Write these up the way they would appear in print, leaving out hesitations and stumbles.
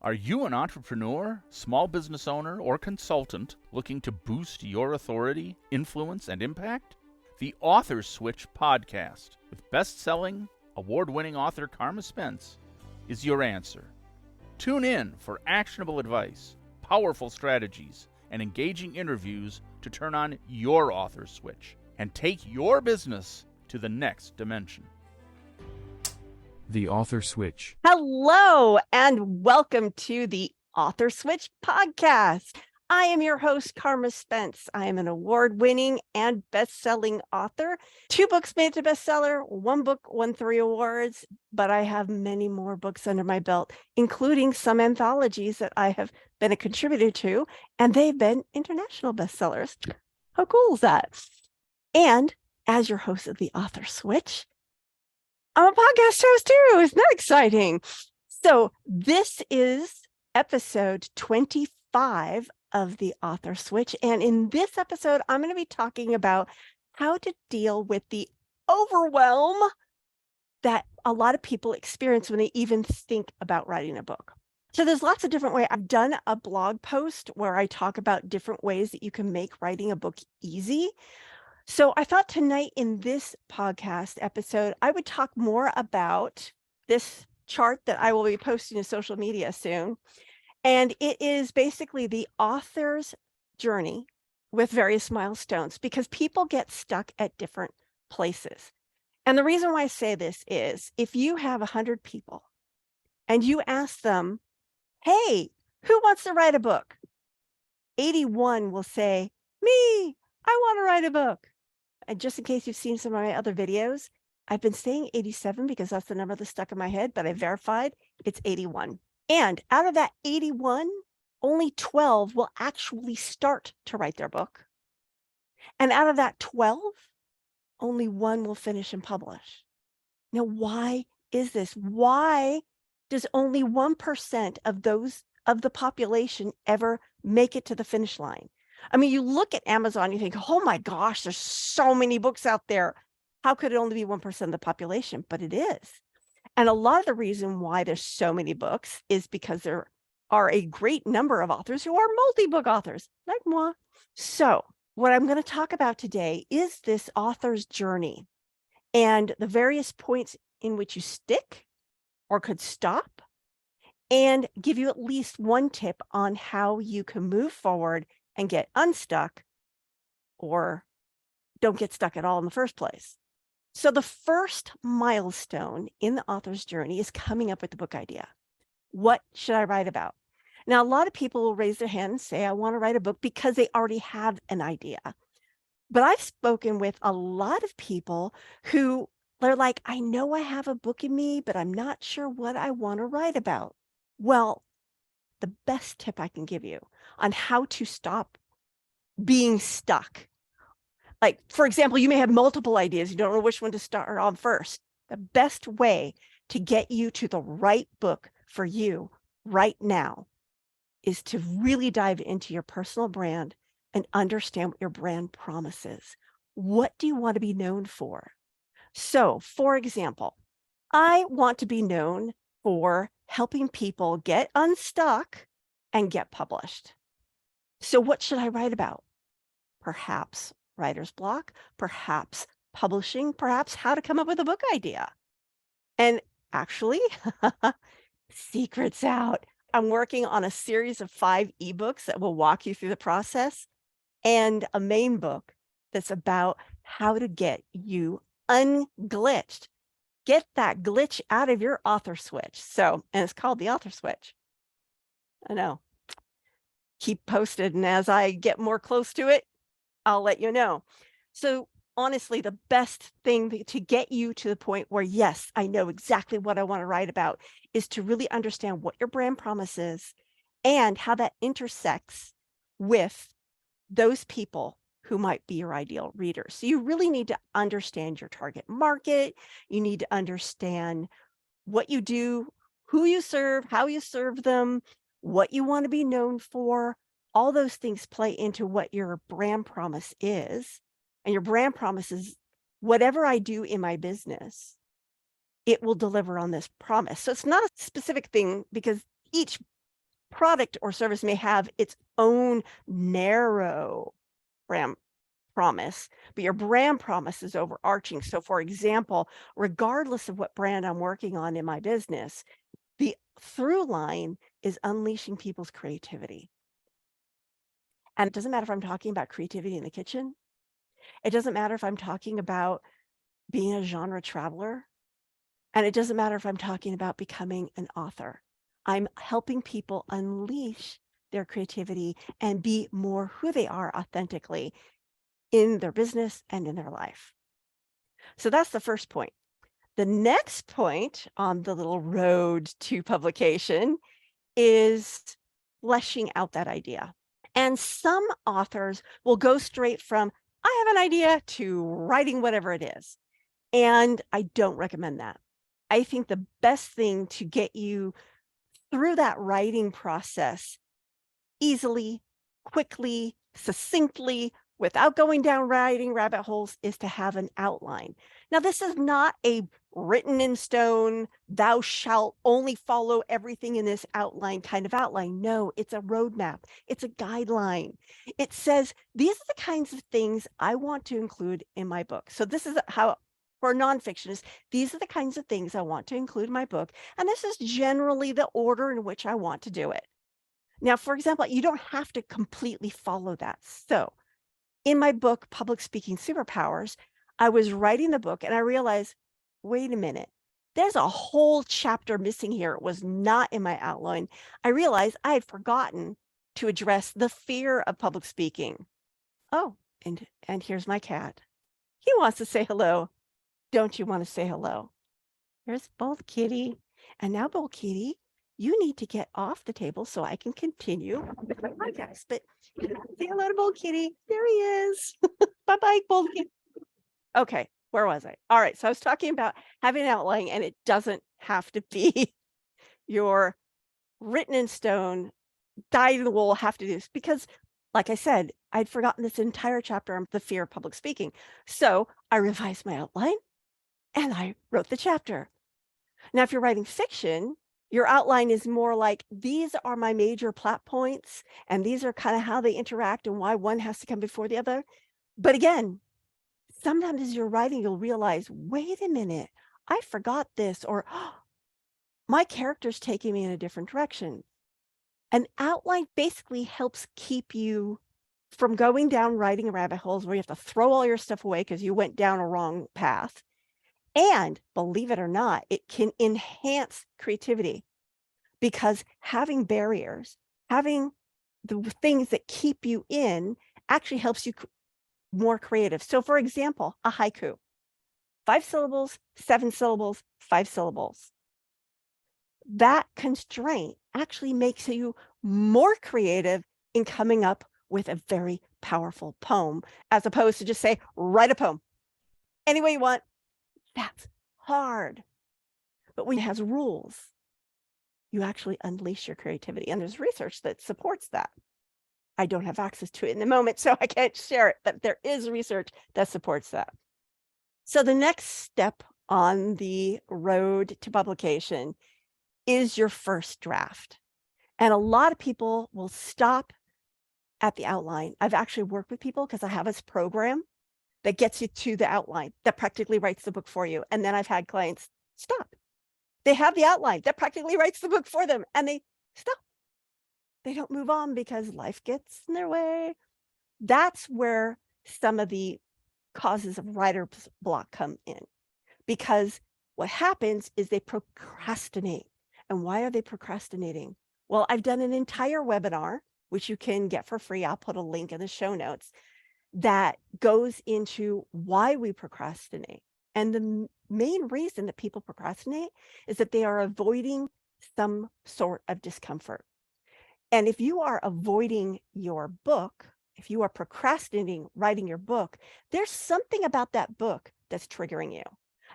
Are you an entrepreneur, small business owner, or consultant looking to boost your authority, influence, and impact? The Author Switch podcast with best-selling, award-winning author Carma Spence is your answer. Tune in for actionable advice, powerful strategies, and engaging interviews to turn on your author switch and take your business to the next dimension. The Author Switch. Hello, and welcome to the Author Switch podcast. I am your host, Carma Spence. I am an award-winning and best-selling author. 2 books made to bestseller, 1 book won 3 awards, but I have many more books under my belt, including some anthologies that I have been a contributor to, and they've been international bestsellers. How cool is that? And as your host of the Author Switch, I'm a podcast host too. Isn't that exciting? So this is episode 25 of the Author Switch. And in this episode, I'm going to be talking about how to deal with the overwhelm that a lot of people experience when they even think about writing a book. So there's lots of different ways. I've done a blog post where I talk about different ways that you can make writing a book easy. So I thought tonight in this podcast episode, I would talk more about this chart that I will be posting to social media soon. And it is basically the author's journey with various milestones because people get stuck at different places. And the reason why I say this is if you have 100 people and you ask them, hey, who wants to write a book? 81 will say, me, I want to write a book. And just in case you've seen some of my other videos, I've been saying 87 because that's the number that's stuck in my head, but I verified it's 81. And out of that 81, only 12 will actually start to write their book. And out of that 12, only 1 will finish and publish. Now, why is this? Why does only 1% of the population ever make it to the finish line? I mean, you look at Amazon, you think, oh my gosh, there's so many books out there. How could it only be 1% of the population? But it is. And a lot of the reason why there's so many books is because there are a great number of authors who are multi-book authors, like moi. So what I'm going to talk about today is this author's journey and the various points in which you stick or could stop, and give you at least one tip on how you can move forward and get unstuck or don't get stuck at all in the first place. So the first milestone in the author's journey is coming up with the book idea. What should I write about? Now, a lot of people will raise their hand and say, I want to write a book because they already have an idea. But I've spoken with a lot of people who they're like, I know I have a book in me, but I'm not sure what I want to write about. Well, the best tip I can give you on how to stop being stuck. Like, for example, you may have multiple ideas. You don't know which one to start on first. The best way to get you to the right book for you right now is to really dive into your personal brand and understand what your brand promises. What do you want to be known for? So, for example, I want to be known for helping people get unstuck and get published. So what should I write about? Perhaps writer's block, perhaps publishing, perhaps how to come up with a book idea. And actually, secrets out. I'm working on a series of 5 ebooks that will walk you through the process and a main book that's about how to get you unglitched. Get that glitch out of your author switch. So, and it's called the Author Switch. I know. Keep posted, and as I get more close to it, I'll let you know. So honestly, the best thing to get you to the point where, yes, I know exactly what I want to write about is to really understand what your brand promise is and how that intersects with those people who might be your ideal readers. So you really need to understand your target market. You need to understand what you do, who you serve, how you serve them, what you want to be known for. All those things play into what your brand promise is. And your brand promise is whatever I do in my business, it will deliver on this promise. So it's not a specific thing because each product or service may have its own narrow brand promise, but your brand promise is overarching. So for example, regardless of what brand I'm working on in my business, the through line is unleashing people's creativity. And it doesn't matter if I'm talking about creativity in the kitchen. It doesn't matter if I'm talking about being a genre traveler. And it doesn't matter if I'm talking about becoming an author. I'm helping people unleash their creativity and be more who they are authentically in their business and in their life. So that's the first point. The next point on the little road to publication is fleshing out that idea. And some authors will go straight from, I have an idea, to writing whatever it is. And I don't recommend that. I think the best thing to get you through that writing process easily, quickly, succinctly, without going down writing rabbit holes is to have an outline. Now, this is not a written in stone, thou shalt only follow everything in this outline kind of outline. No, it's a roadmap. It's a guideline. It says, these are the kinds of things I want to include in my book. So this is how, for nonfictionists, these are the kinds of things I want to include in my book. And this is generally the order in which I want to do it. Now, for example, you don't have to completely follow that. So in my book, Public Speaking Superpowers, I was writing the book and I realized, wait a minute, there's a whole chapter missing here. It was not in my outline. I realized I had forgotten to address the fear of public speaking. Oh, and here's my cat. He wants to say hello. Don't you want to say hello? Here's Bold Kitty. And now, Bold Kitty, you need to get off the table so I can continue with my podcast. But say hello to Bold Kitty. There he is. Bye-bye, Bold Kitty. Okay, where was I? All right, so I was talking about having an outline, and it doesn't have to be your written in stone, dyed in the wool, have to do this. Because, like I said, I'd forgotten this entire chapter on the fear of public speaking. So I revised my outline, and I wrote the chapter. Now, if you're writing fiction, your outline is more like, these are my major plot points, and these are kind of how they interact and why one has to come before the other. But again, sometimes as you're writing, you'll realize, wait a minute, I forgot this, or oh, my character's taking me in a different direction. An outline basically helps keep you from going down writing rabbit holes where you have to throw all your stuff away because you went down a wrong path. And believe it or not, it can enhance creativity because having barriers, having the things that keep you in actually helps you more creative. So for example, a haiku, 5 syllables, 7 syllables, 5 syllables. That constraint actually makes you more creative in coming up with a very powerful poem, as opposed to just say, write a poem any way you want. That's hard. But when it has rules, you actually unleash your creativity. And there's research that supports that. I don't have access to it in the moment, so I can't share it, but there is research that supports that. So the next step on the road to publication is your first draft. And a lot of people will stop at the outline. I've actually worked with people because I have this program that gets you to the outline, that practically writes the book for you. And then I've had clients stop. They have the outline that practically writes the book for them, and they stop. They don't move on because life gets in their way. That's where some of the causes of writer's block come in, because what happens is they procrastinate. And why are they procrastinating? Well, I've done an entire webinar, which you can get for free. I'll put a link in the show notes, that goes into why we procrastinate. And the main reason that people procrastinate is that they are avoiding some sort of discomfort. And if you are avoiding your book, if you are procrastinating writing your book, there's something about that book that's triggering you.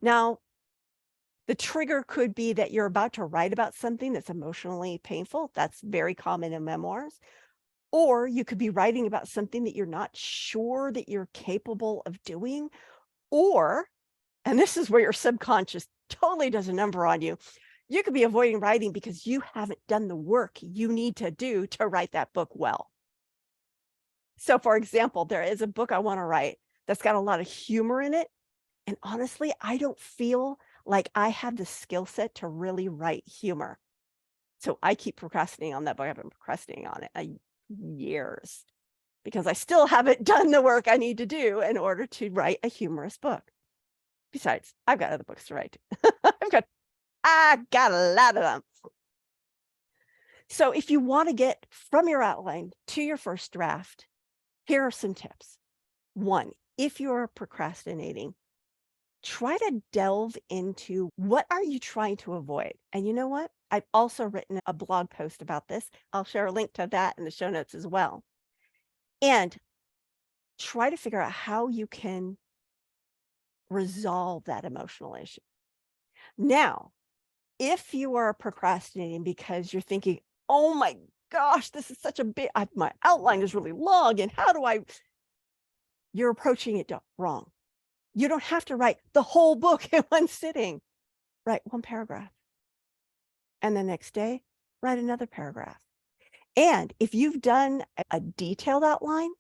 Now, the trigger could be that you're about to write about something that's emotionally painful. That's very common in memoirs. Or you could be writing about something that you're not sure that you're capable of doing. Or, and this is where your subconscious totally does a number on you, You could be avoiding writing because you haven't done the work you need to do to write that book well. So for example, there is a book I want to write that's got a lot of humor in it. And honestly, I don't feel like I have the skill set to really write humor. So I keep procrastinating on that book. I've been procrastinating on it years because I still haven't done the work I need to do in order to write a humorous book. Besides, I've got other books to write. I got a lot of them. So if you want to get from your outline to your first draft, here are some tips. One, if you're procrastinating, try to delve into what are you trying to avoid? And you know what? I've also written a blog post about this. I'll share a link to that in the show notes as well. And try to figure out how you can resolve that emotional issue. Now, if you are procrastinating because you're thinking, oh my gosh, this is such a big, my outline is really long, and how do I, you're approaching it wrong. You don't have to write the whole book in one sitting. Write one paragraph. And the next day, write another paragraph. And if you've done a detailed outline,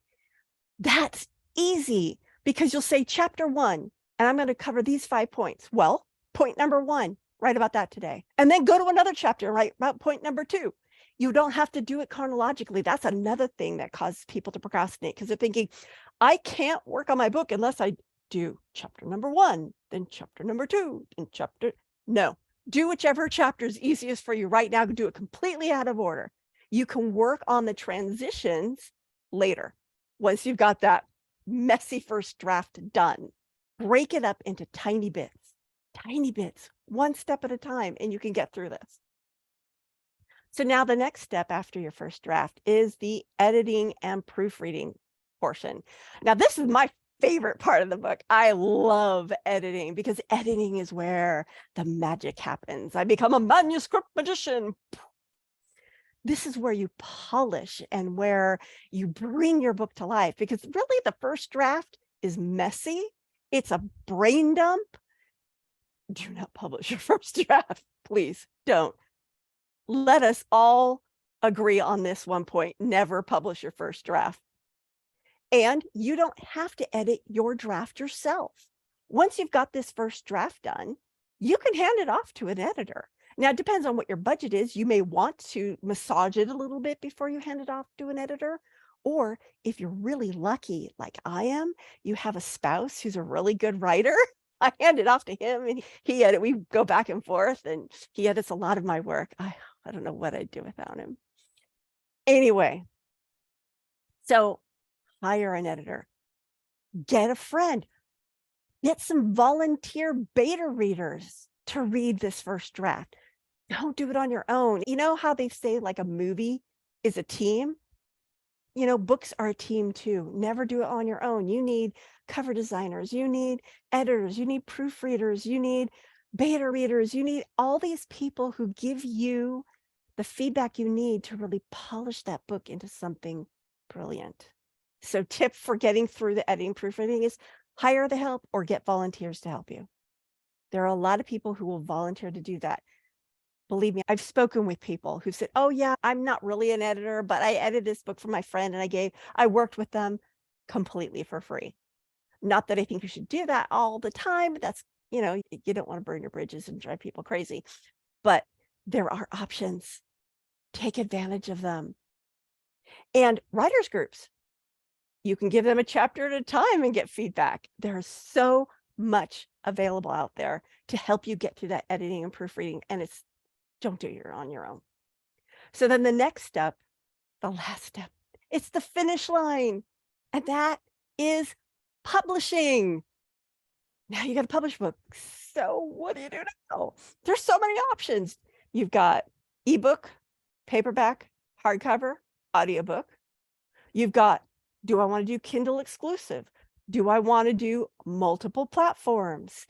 that's easy because you'll say chapter 1, and I'm going to cover these 5 points. Well, point number 1, write about that today. And then go to another chapter and write about point number 2. You don't have to do it chronologically. That's another thing that causes people to procrastinate because they're thinking, I can't work on my book unless I do chapter number 1, then chapter number 2, and no, do whichever chapter is easiest for you right now. Do it completely out of order. You can work on the transitions later. Once you've got that messy first draft done, break it up into tiny bits, one step at a time, and you can get through this. So now the next step after your first draft is the editing and proofreading portion. Now, this is my favorite part of the book. I love editing because editing is where the magic happens. I become a manuscript magician. This is where you polish and where you bring your book to life, because really the first draft is messy. It's a brain dump. Do not publish your first draft. Please don't. Let us all agree on this one point. Never publish your first draft. And you don't have to edit your draft yourself. Once you've got this first draft done, you can hand it off to an editor. Now, it depends on what your budget is. You may want to massage it a little bit before you hand it off to an editor. Or if you're really lucky, like I am, you have a spouse who's a really good writer. I hand it off to him and he edits. We go back and forth and he edits a lot of my work. I don't know what I'd do without him. Anyway, so hire an editor, get a friend, get some volunteer beta readers to read this first draft. Don't do it on your own. You know how they say like a movie is a team? You know, books are a team too. Never do it on your own. You need cover designers, you need editors, you need proofreaders, you need beta readers, you need all these people who give you the feedback you need to really polish that book into something brilliant. So tip for getting through the editing proofreading is hire the help or get volunteers to help you. There are a lot of people who will volunteer to do that. Believe me, I've spoken with people who said, oh yeah, I'm not really an editor, but I edited this book for my friend and I worked with them completely for free. Not that I think you should do that all the time. That's, you know, you don't want to burn your bridges and drive people crazy, but there are options. Take advantage of them. And writers groups, you can give them a chapter at a time and get feedback. There's so much available out there to help you get through that editing and proofreading. And don't do it on your own. So then the next step, the last step, it's the finish line. And that is publishing. Now you got to publish a book. So what do you do now? There's so many options. You've got ebook, paperback, hardcover, audiobook. You've got, do I want to do Kindle exclusive? Do I want to do multiple platforms?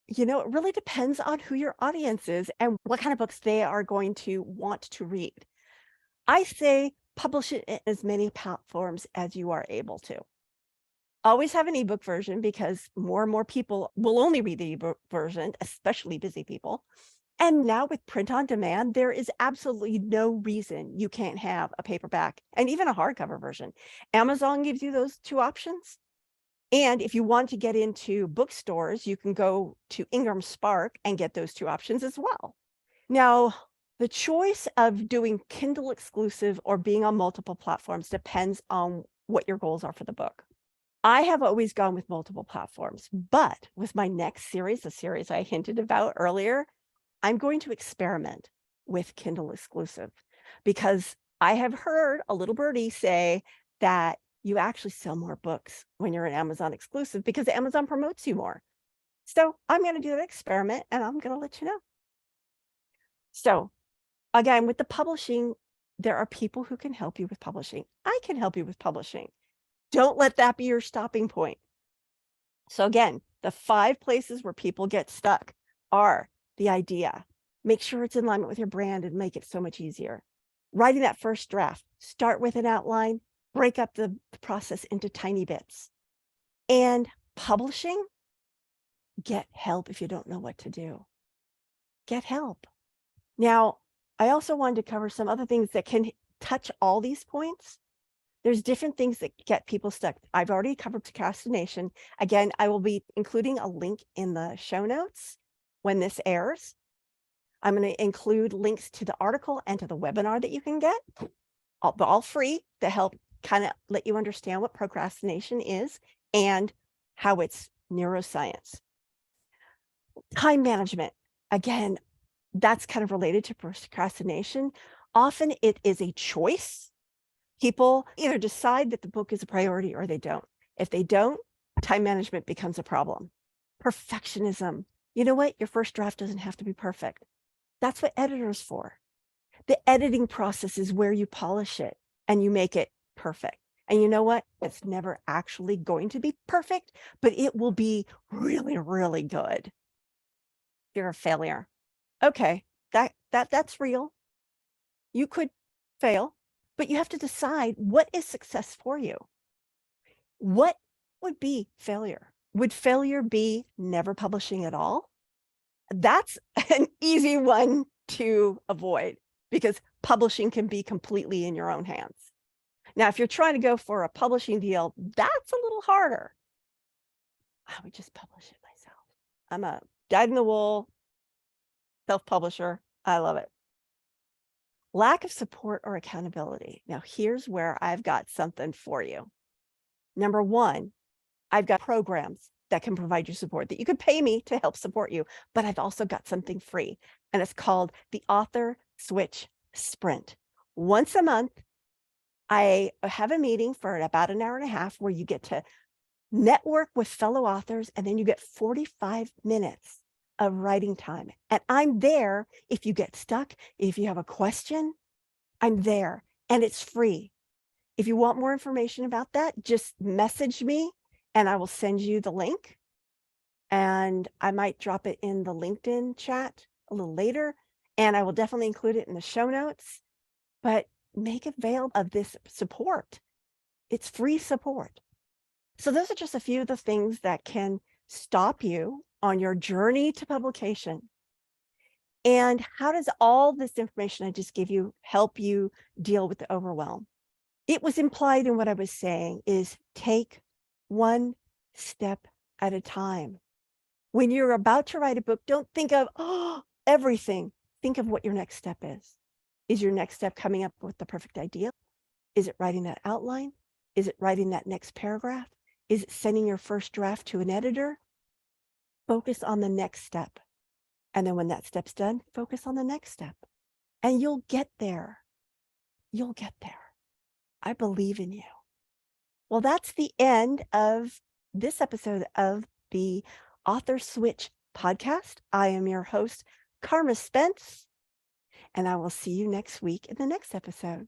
You know, it really depends on who your audience is and what kind of books they are going to want to read. I say publish it in as many platforms as you are able to. Always have an ebook version because more and more people will only read the ebook version, especially busy people. And now with print on demand, there is absolutely no reason you can't have a paperback and even a hardcover version. Amazon gives you those two options. And if you want to get into bookstores, you can go to Ingram Spark and get those two options as well. Now, the choice of doing Kindle exclusive or being on multiple platforms depends on what your goals are for the book. I have always gone with multiple platforms, but with my next series, the series I hinted about earlier, I'm going to experiment with Kindle exclusive because I have heard a little birdie say that you actually sell more books when you're an Amazon exclusive because Amazon promotes you more. So I'm going to do that experiment and I'm going to let you know. So again, with the publishing, there are people who can help you with publishing. I can help you with publishing. Don't let that be your stopping point. So again, the 5 places where people get stuck are the idea. Make sure it's in alignment with your brand and make it so much easier. Writing that first draft, start with an outline, break up the process into tiny bits. And publishing, get help if you don't know what to do. Get help. Now, I also wanted to cover some other things that can touch all these points. There's different things that get people stuck. I've already covered procrastination. Again, I will be including a link in the show notes when this airs. I'm going to include links to the article and to the webinar that you can get, all free to help kind of let you understand what procrastination is and how it's neuroscience. Time management. Again, that's kind of related to procrastination. Often it is a choice. People either decide that the book is a priority or they don't. If they don't, time management becomes a problem. Perfectionism. You know what? Your first draft doesn't have to be perfect. That's what editors for. The editing process is where you polish it and you make it perfect. And you know what? It's never actually going to be perfect, but it will be really, really good. You're a failure. Okay, that's real. You could fail, but you have to decide what is success for you. What would be failure? Would failure be never publishing at all? That's an easy one to avoid because publishing can be completely in your own hands. Now, if you're trying to go for a publishing deal, that's a little harder. I would just publish it myself. I'm a dyed-in-the-wool self-publisher. I love it. Lack of support or accountability. Now, here's where I've got something for you. Number one, I've got programs that can provide you support that you could pay me to help support you, but I've also got something free, and it's called the Author Switch Sprint. Once a month, I have a meeting for about an hour and a half where you get to network with fellow authors, and then you get 45 minutes of writing time. And I'm there if you get stuck, if you have a question, I'm there, and it's free. If you want more information about that, just message me and I will send you the link. And I might drop it in the LinkedIn chat a little later, and I will definitely include it in the show notes. But make avail of this support. It's free support. So those are just a few of the things that can stop you on your journey to publication. And how does all this information I just gave you help you deal with the overwhelm? It was implied in what I was saying is take one step at a time. When you're about to write a book, don't think of everything. Think of what your next step is. Is your next step coming up with the perfect idea? Is it writing that outline? Is it writing that next paragraph? Is it sending your first draft to an editor? Focus on the next step. And then when that step's done, focus on the next step. And you'll get there. You'll get there. I believe in you. Well, that's the end of this episode of the Author Switch podcast. I am your host, Carma Spence, and I will see you next week in the next episode.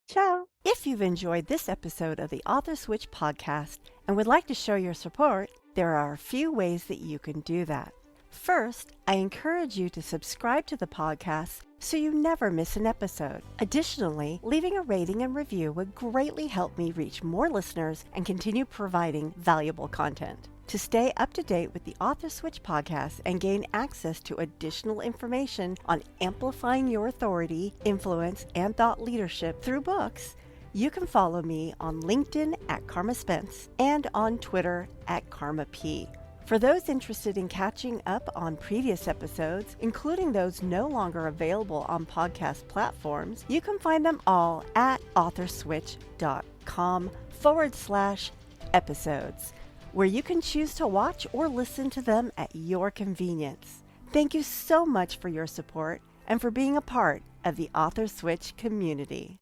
Ciao. If you've enjoyed this episode of the Author Switch podcast and would like to show your support, there are a few ways that you can do that. First, I encourage you to subscribe to the podcast so you never miss an episode. Additionally, leaving a rating and review would greatly help me reach more listeners and continue providing valuable content. To stay up to date with the Author Switch podcast and gain access to additional information on amplifying your authority, influence, and thought leadership through books, you can follow me on LinkedIn at Carma Spence and on Twitter at Carma P. For those interested in catching up on previous episodes, including those no longer available on podcast platforms, you can find them all at authorswitch.com/episodes, where you can choose to watch or listen to them at your convenience. Thank you so much for your support and for being a part of the Author Switch community.